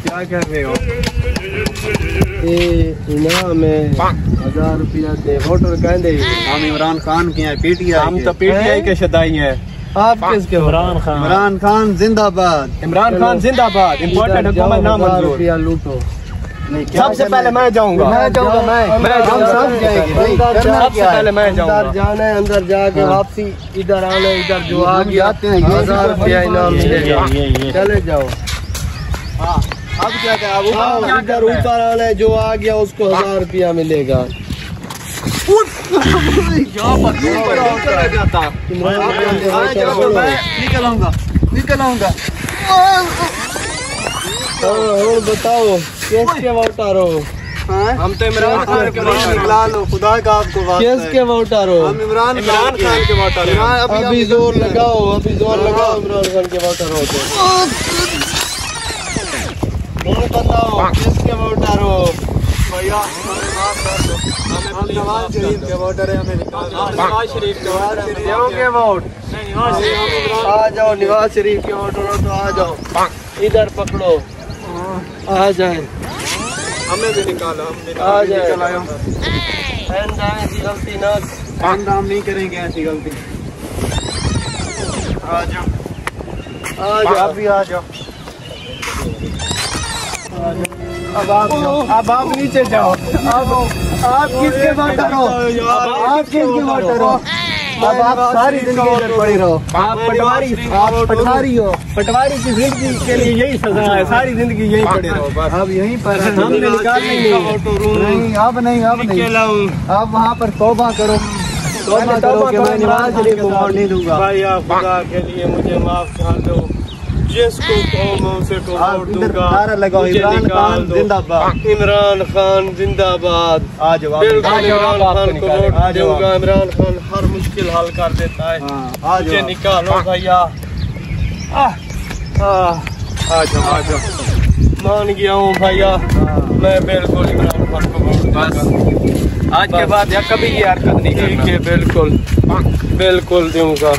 क्या कर रहे हो? इनाम है 1000 रुपया दे। वोटर कहते हम इमरान खान के हैं, पीटीआई। हम तो पीटीआई के शदाई हैं। आप किसके? इमरान खान जिंदाबाद। इमरान खान जिंदाबाद। इम्पोर्टेंट हुकूमत ना मंजूर। रुपया लूटो। सबसे पहले मैं जाऊंगा। मैं जाऊंगा। मैं सब जाएंगे। सबसे पहले मैं जाऊंगा। अंदर जाना है, अंदर जाके वापसी इधर आना है। इधर जो आ गया 1000 रुपया इनाम मिलेगा। चले जाओ। हाँ, अब क्या क्या? इधर ऊपर आना है, जो आ गया उसको 1000 रुपया मिलेगा। निकल आऊंगा। और बताओ किसके वोटर हो? हम तो इमरान खान के वोटर हो। खुदा का आपको किसके वोटर हो? हम इमरान खान के वोटर हैं। अभी जोर लगाओ, अभी जोर लगाओ। इमरान खान के वोटर हो तो बताओ किसके वोटर हो? भैया हम नवाज शरीफ के वोटर हैं। हमें नवाज शरीफ के वोट आ जाओ। नवाज शरीफ के वोटर हो तो आ जाओ। इधर पकड़ो, आ जाए। हमें भी निकालो। आ जाए। ऐसी गलती ना हम नहीं करेंगे। ऐसी गलती आ जाओ। आ जाओ। अभी आ जाओ। अब आप नीचे जाओ। आप किसके वोटर हो? आप किसके वोटर हो? अब आप सारी जिंदगी इधर पड़े रहो। आप पटवारी हो। पटवारी की जिंदगी के लिए यही सजा है। सारी जिंदगी यही पड़े रहो। अब यहीं पर हमने निकालना नहीं। अब नहीं। अब वहाँ पर तौबा करो। तौबा करो कि मैं नवाज शरीफ को वोट नहीं दूंगा। भाई आप खुदा के लिए मुझे माफ कर दो। जिसको कहो उसे को वोट दूंगा। नारा लगाओ, इमरान खान जिंदाबाद। इमरान खान जिंदाबाद। आ जाओ। इमरान खान को वोट दूंगा। इमरान खान हर मुश्किल हल कर देता है। मुझे निकालो भैया। आ जाओ। मान गया हूँ भैया। मैं बिल्कुल इमरान खान को वोट दूंगा। आज के बाद या कभी ये हरकत नहीं करेंगे। बिल्कुल दूंगा।